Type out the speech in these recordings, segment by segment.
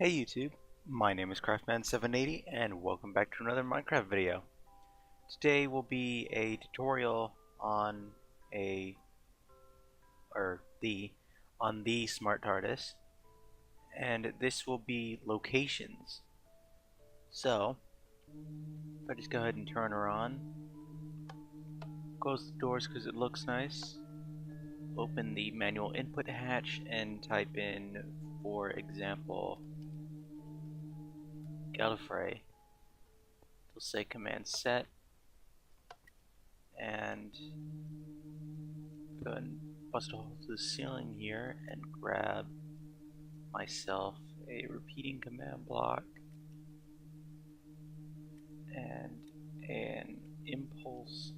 Hey YouTube, my name is Craftman780 and welcome back to another Minecraft video. Today will be a tutorial on the smart TARDIS, and this will be locations. So if I just go ahead and turn her on, close the doors because it looks nice, open the manual input hatch and type in, for example, Gallifrey. It'll say command set, and go ahead and bust a hole through the ceiling here and grab myself a repeating command block and an impulse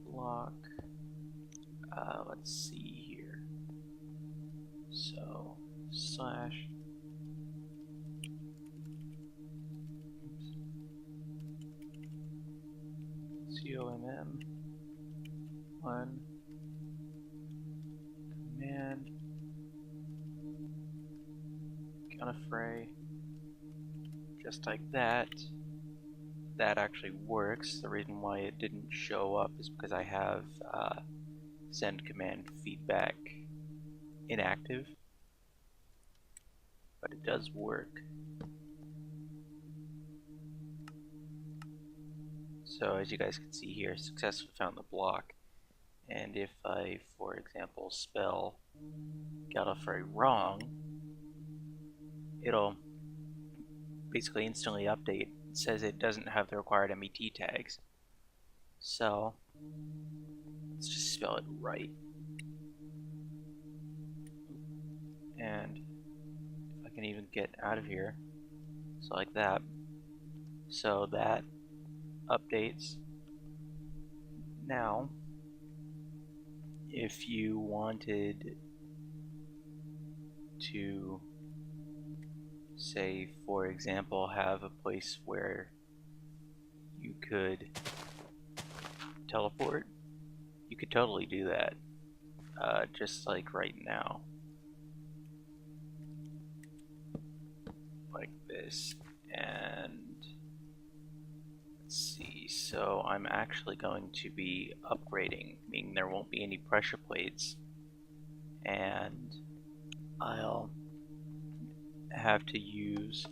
block. Let's see here. So slash COMM 1 command Gallifrey, just like that. That actually works. The reason why it didn't show up is because I have send command feedback inactive, but it does work. So as you guys can see here, successfully found the block, and if I, for example, spell Gallifrey wrong, it'll basically instantly update. It says it doesn't have the required MET tags. So let's just spell it right. And if I can even get out of here, so like that. So that updates. Now, if you wanted to, say, for example, have a place where you could teleport, you could totally do that, just like right now, like this. And let's see, so I'm actually going to be upgrading, meaning there won't be any pressure plates, and I'll have to use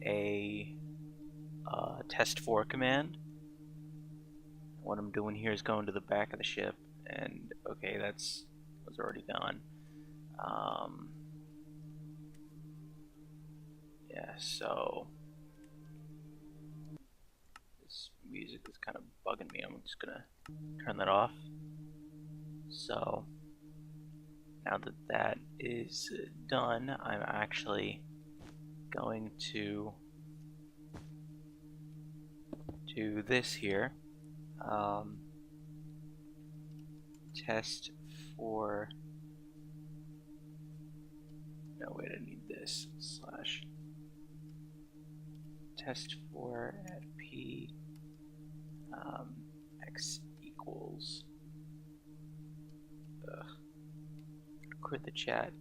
a testfor command. What I'm doing here is going to the back of the ship, and okay, that was already done. Yeah, so this music is kind of bugging me. I'm just gonna turn that off. So now that that is done, I'm actually going to do this here. Test for, no wait, I need this, slash test for at p x equals, quit the chat,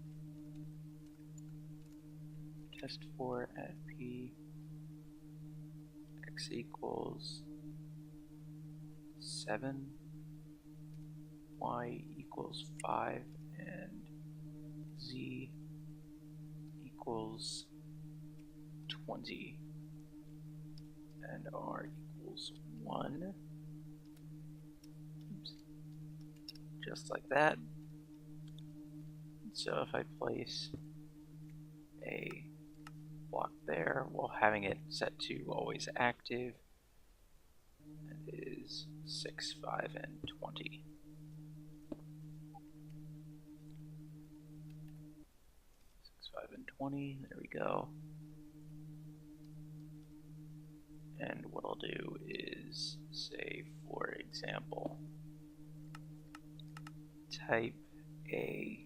test for at p x equals 7, y equals 5, and z equals 20, and r equals 1. Oops. Just like that. So if I place a block there while having it set to always active, that is 6, 5, and 20. 6, 5, and 20, there we go. And what I'll do is, say, for example, type a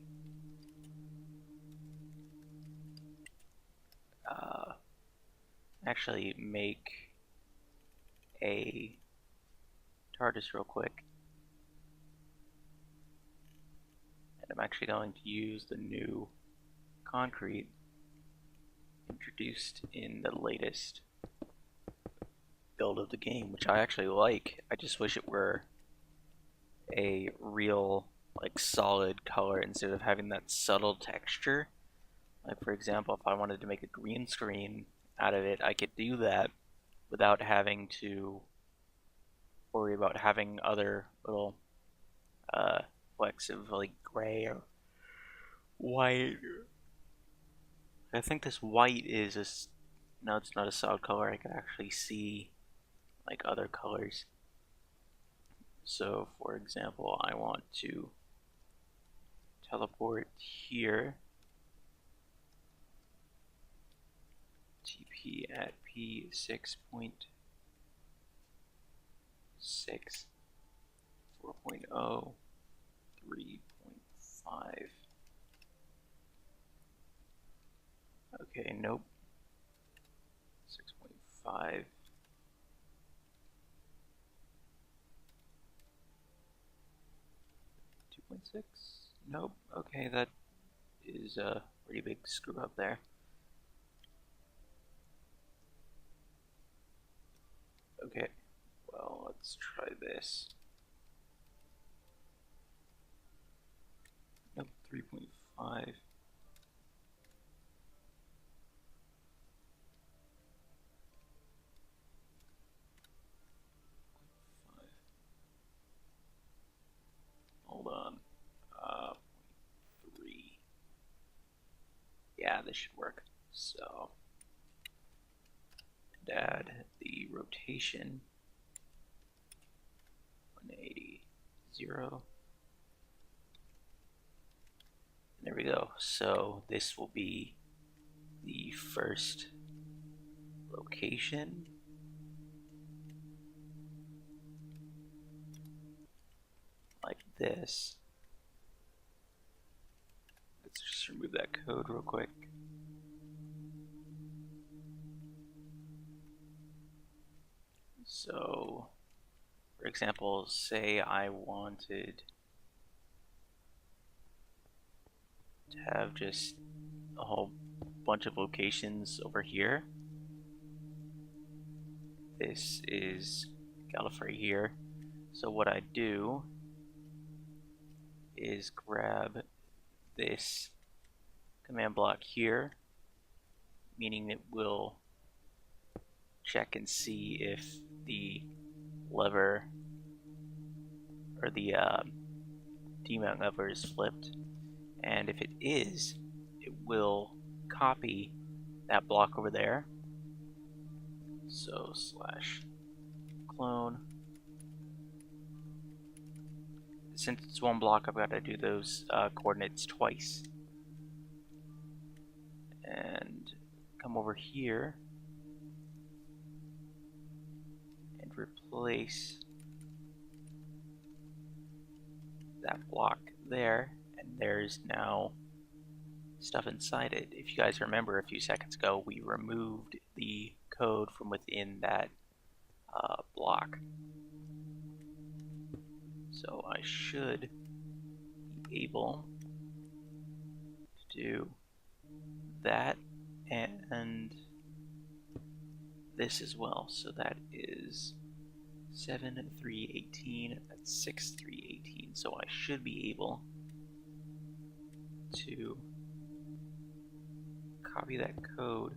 actually make a TARDIS real quick. And I'm actually going to use the new concrete introduced in the latest build of the game, which I actually like. I just wish it were a real, like, solid color instead of having that subtle texture. Like, for example, if I wanted to make a green screen out of it, I could do that without having to worry about having other little flecks of, like, gray or white. I think this white is a... No, it's not a solid color. I can actually see, like, other colors. So, for example, I want to teleport here. TP at P6.6, 4.0, 3.5. Okay, nope. 6.5. 2.6? Nope. Okay, that is a pretty big screw up there. Okay, well, let's try this. Nope, 3.5. Hold on. 3. Yeah, this should work. So, add the rotation 180, 0. There we go. So this will be the first location. Like this. Let's just remove that code real quick. So, for example, say I wanted to have just a whole bunch of locations over here. This is Gallifrey here. So what I do is grab this command block here, meaning it will check and see if the lever or the demount lever is flipped, and if it is, it will copy that block over there. So /clone. Since it's one block, I've got to do those coordinates twice. And come over here and replace that block there, and there's now stuff inside it. If you guys remember, a few seconds ago we removed the code from within that block. So I should be able to do that and this as well. So that is 7, 3, 18, that's 6, 3, 18. So I should be able to copy that code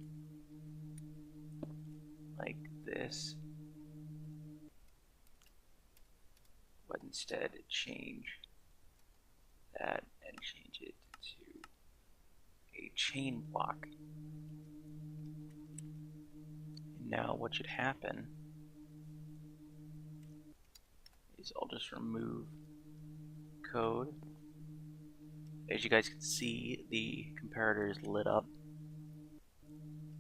like this, but instead change that and change it to a chain block. And now what should happen is I'll just remove code. As you guys can see, the comparator is lit up.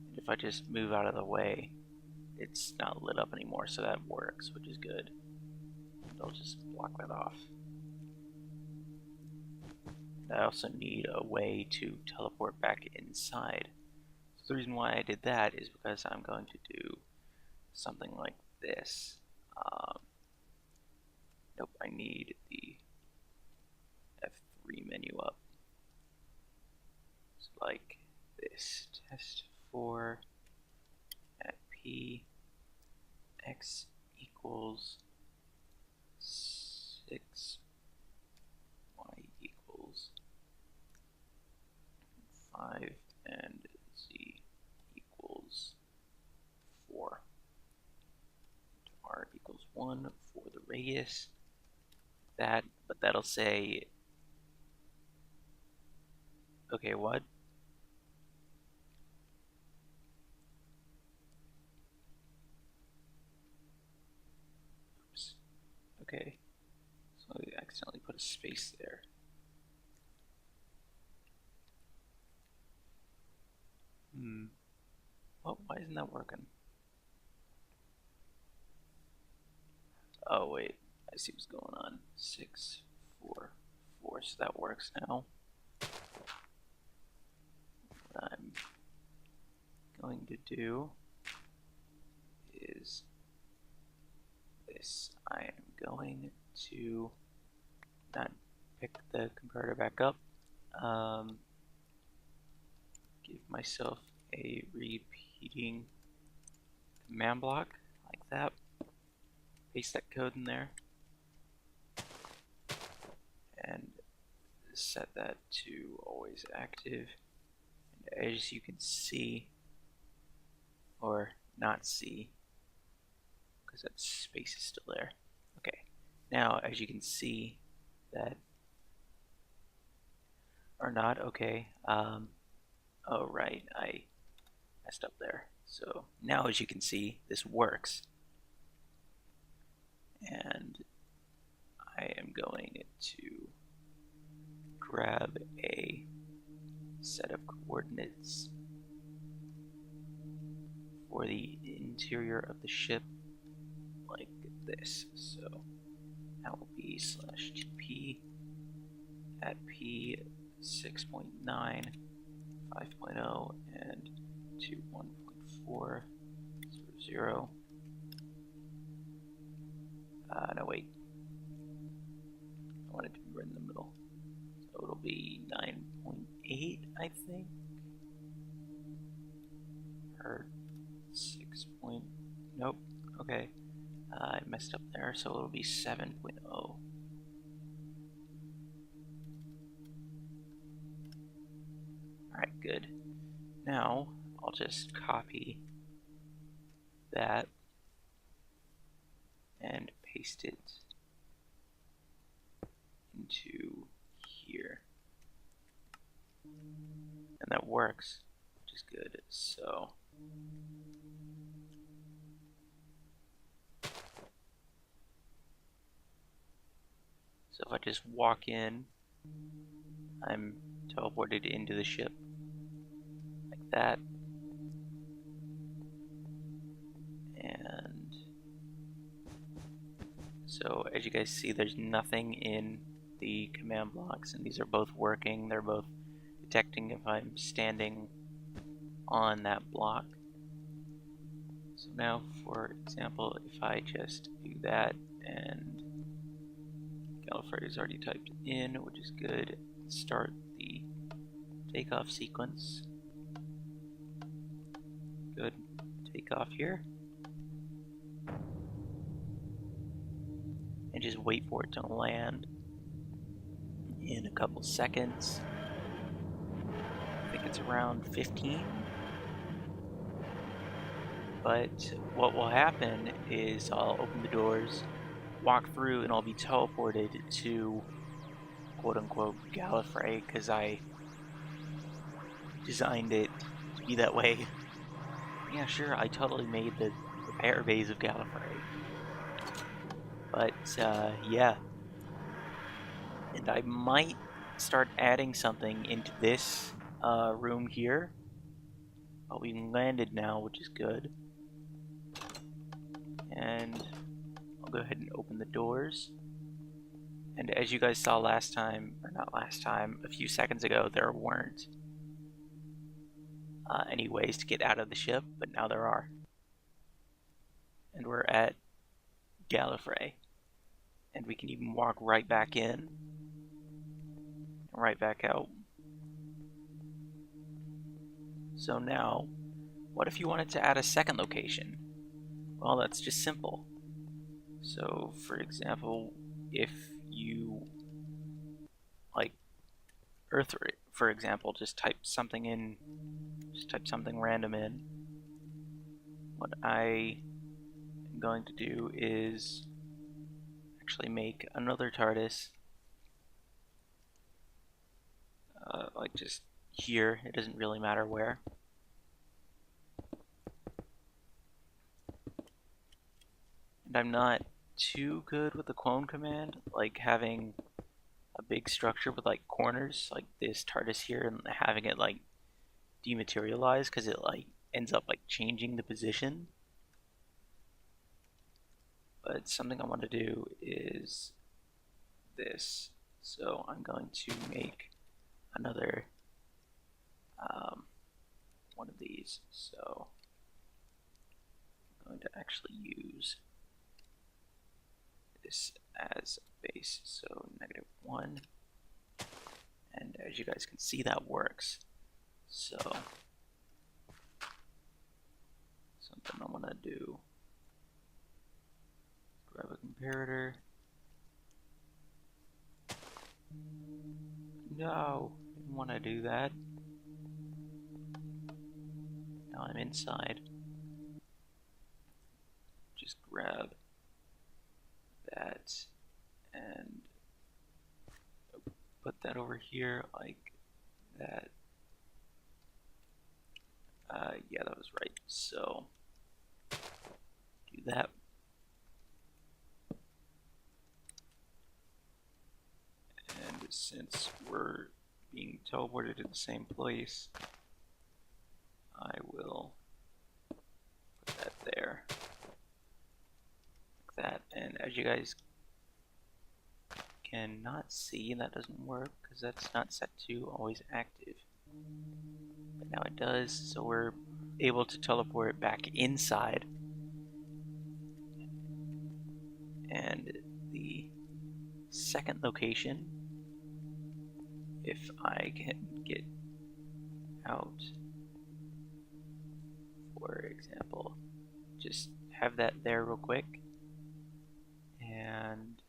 And if I just move out of the way, it's not lit up anymore, so that works, which is good. I'll just block that off. I also need a way to teleport back inside. So the reason why I did that is because I'm going to do something like this. Nope, I need the F3 menu up. So like this, for at p x equals 6, y equals 5, and z equals 4. R equals 1 for the radius. That, but that'll say, okay, what? Oops. Okay, so I accidentally put a space there. Oh, why isn't that working? Oh, wait, I see what's going on. 6, 4, 4, so that works now. What I'm going to do is this. I am going to not pick the comparator back up. Give myself a repeating command block like that. Paste that code in there. And set that to always active. And as you can see, or not see, because that space is still there. Okay, now as you can see that, or not, okay, oh right, I messed up there. So now as you can see, this works. And I am going to grab a set of coordinates for the interior of the ship like this. So that will be /tp at p 6.9, 5.0, and to 1.4, 0. No, wait. I want it to be right in the middle. So it'll be 9.8, I think. Or 6 point... Nope. Okay. I messed up there, so it'll be 7.0. Alright, good. Now, I'll just copy that and paste it into here. And that works, which is good. So if I just walk in, I'm teleported into the ship like that. And so as you guys see, there's nothing in the command blocks, and these are both working. They're both detecting if I'm standing on that block. So now, for example, if I just do that, and Gallifrey is already typed in, which is good, start the takeoff sequence. Good. Takeoff here. And just wait for it to land in a couple seconds. I think it's around 15. But what will happen is I'll open the doors, walk through, and I'll be teleported to quote-unquote Gallifrey, because I designed it to be that way. Yeah, sure, I totally made the repair bays of Gallifrey. But, yeah. And I might start adding something into this room here. But we landed now, which is good. And I'll go ahead and open the doors. And as you guys saw last time, or not last time, a few seconds ago, there weren't any ways to get out of the ship, but now there are. And we're at Gallifrey. And we can even walk right back in, and right back out. So now, What if you wanted to add a second location? Well, that's just simple. So, for example, if you like Earth, for example, just type something random in. What I am going to do is actually make another TARDIS, like just here. It doesn't really matter where. And I'm not too good with the clone command, like having a big structure with like corners, like this TARDIS here, and having it like dematerialize because it like ends up like changing the position. But something I want to do is this. So I'm going to make another one of these. So I'm going to actually use this as a base. So -1. And as you guys can see, that works. So something I want to do, grab a comparator. No, didn't want to do that. Now I'm inside. Just grab that and put that over here like that. Yeah, that was right. So do that. And since we're being teleported to the same place, I will put that there. Like that. And as you guys cannot see, that doesn't work because that's not set to always active. But now it does, so we're able to teleport it back inside. And the second location, if I can get out, for example, just have that there real quick and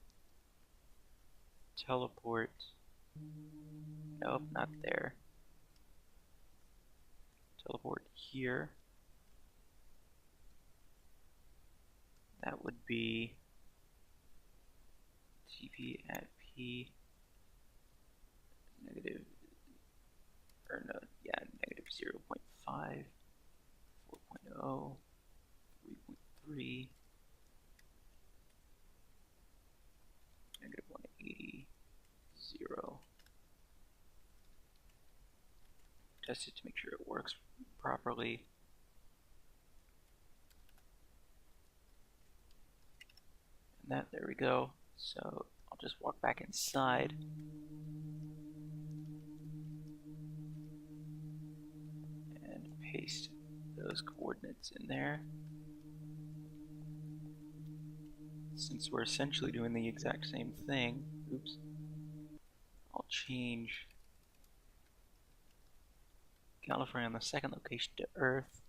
teleport. Nope, not there. Teleport here. That would be TP at P negative, or no, yeah, negative 0.5, 4.0, 3.3, negative 180, 0. Test it to make sure it works properly. And that, there we go. So I'll just walk back inside. And paste those coordinates in there. Since we're essentially doing the exact same thing, oops, I'll change Gallifrey on the second location to Earth.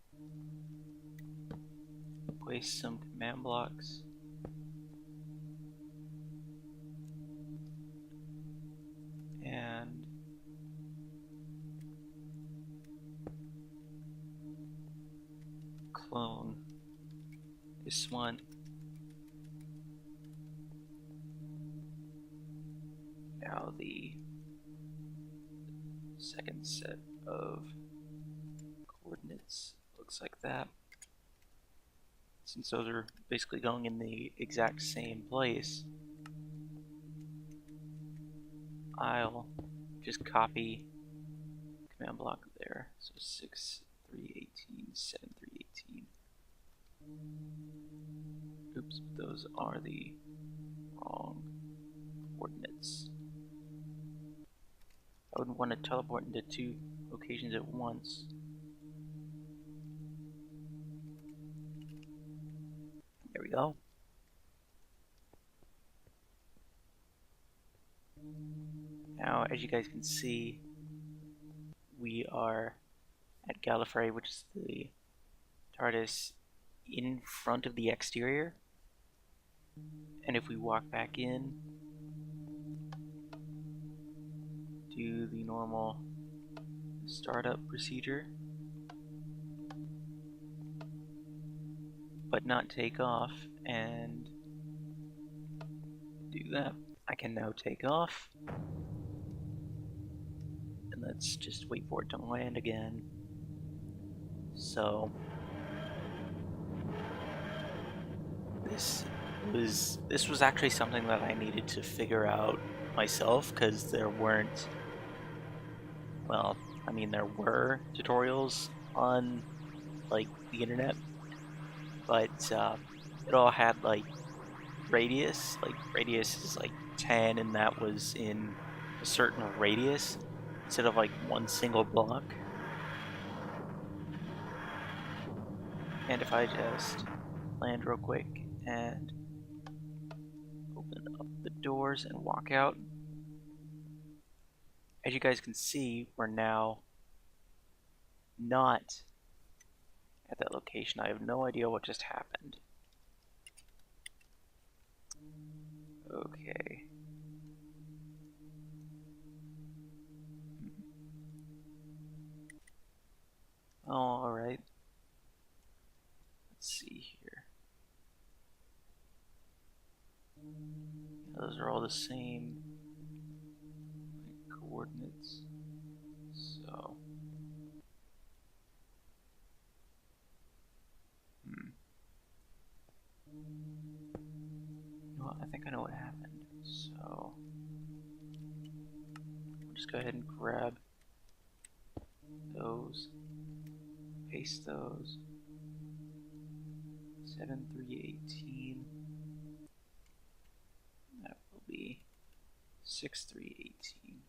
Place some command blocks. And clone this one. Now the second set of coordinates looks like that. Since those are basically going in the exact same place, I'll just copy command block there. So 6, 3, 18, 7, 3, 18. Oops, those are the wrong coordinates. I wouldn't want to teleport into 2 locations at once. There we go. Now, as you guys can see, we are at Gallifrey, which is the TARDIS in front of the exterior. And if we walk back in, do the normal startup procedure, but not take off, and do that. I can now take off. And let's just wait for it to land again. So this was actually something that I needed to figure out myself, because there weren't, well, I mean, there were tutorials on like the internet, but it all had like radius is like 10, and that was in a certain radius instead of like one single block. And if I just land real quick and open up the doors and walk out, as you guys can see, we're now not at that location. I have no idea what just happened. Okay. Oh, alright. Let's see here. Those are all the same coordinates. So. You know what? I think I know what happened. So. I'll just go ahead and grab those. Paste those. 7,318. That will be 6,318.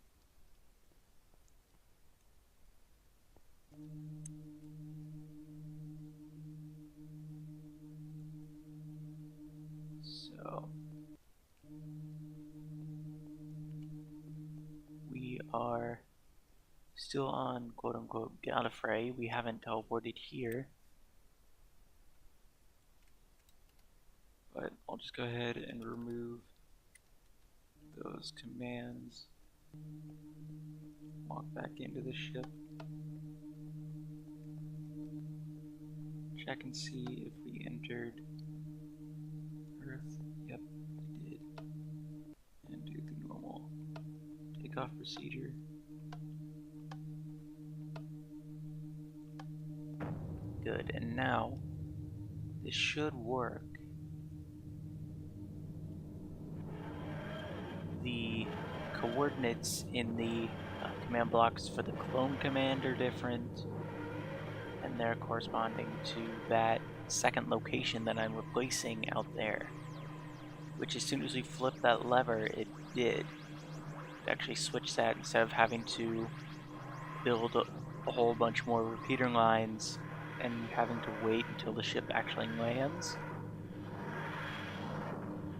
So we are still on quote-unquote Gallifrey. We haven't teleported here, but I'll just go ahead and remove those commands. Walk back into the ship. Check and see if we entered Earth. Yep, we did. And do the normal takeoff procedure. Good, and now this should work. The coordinates in the command blocks for the clone command are different, and they're corresponding to that second location that I'm replacing out there, which as soon as we flipped that lever, it did. It actually switched that. Instead of having to build a whole bunch more repeater lines and having to wait until the ship actually lands.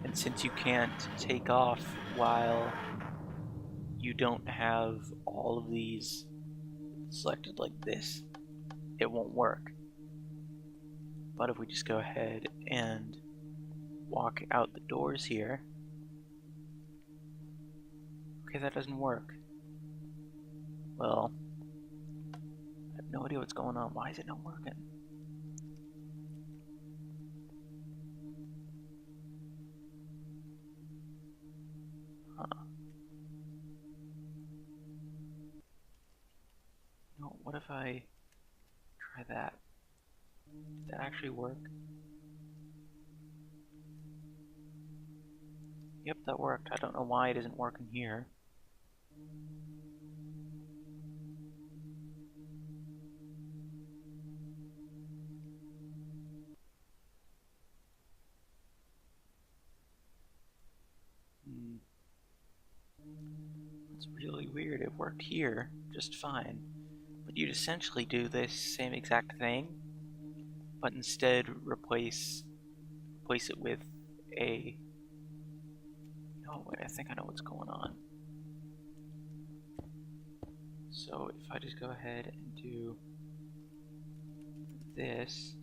And since you can't take off while you don't have all of these selected like this, it won't work. But if we just go ahead and walk out the doors here, okay, that doesn't work. Well, I have no idea what's going on. Why is it not working? No, what if I try that? Did that actually work? Yep, that worked. I don't know why it isn't working here. That's really weird. It worked here just fine. But you'd essentially do this same exact thing, but instead replace it with a... No, wait, I think I know what's going on. So if I just go ahead and do this,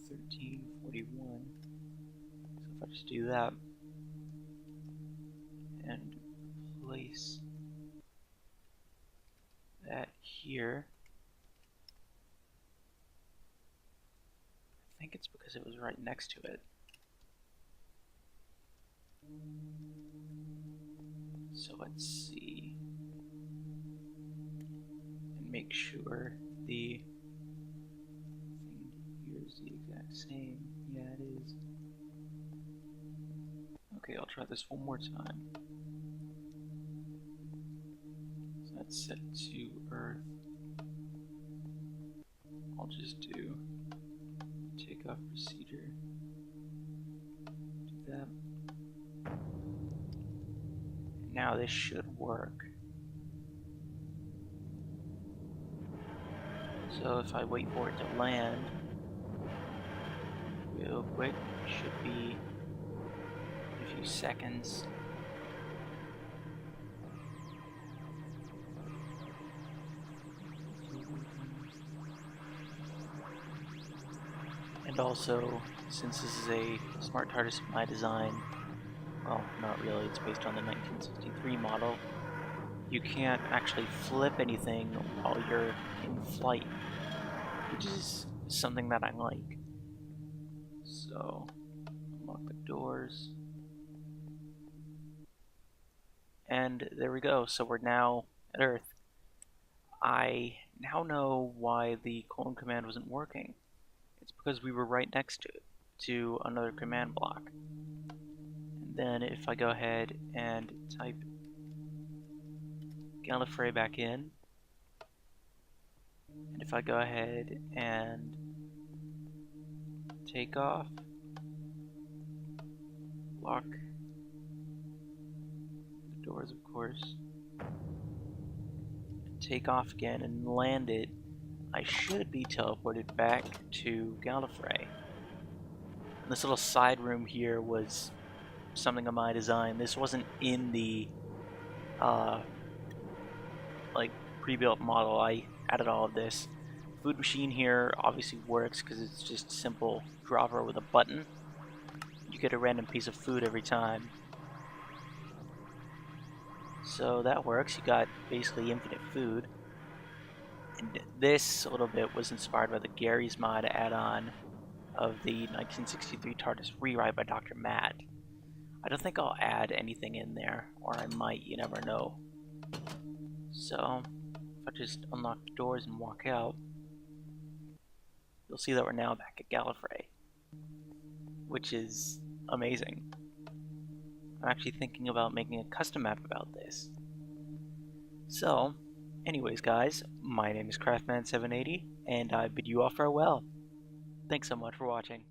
1341. So if I just do that and place that here, I think it's because it was right next to it. So let's see and make sure the thing here is the exact same. Yeah, it is. Okay, I'll try this one more time. So that's set to Earth. I'll just do takeoff procedure. Do that. Now this should work. So if I wait for it to land real quick, should be a few seconds. And also, since this is a smart TARDIS of my design, well, not really, it's based on the 1963 model, you can't actually flip anything while you're in flight, which is something that I like. So, unlock the doors. And there we go, so we're now at Earth. I now know why the colon command wasn't working. It's because we were right next to it, to another command block. And then if I go ahead and type Gallifrey back in, and if I go ahead and take off, lock the doors of course, and take off again and land it, I should be teleported back to Gallifrey. And this little side room here was something of my design. This wasn't in the like pre-built model. I added all of this. Food machine here obviously works because it's just a simple dropper with a button. You get a random piece of food every time. So that works. You got basically infinite food. And this little bit was inspired by the Gary's Mod add-on of the 1963 TARDIS rewrite by Dr. Matt. I don't think I'll add anything in there, or I might, you never know. So, if I just unlock the doors and walk out, you'll see that we're now back at Gallifrey, which is amazing. I'm actually thinking about making a custom map about this. So, anyways guys, my name is Craftman780, and I bid you all farewell. Thanks so much for watching.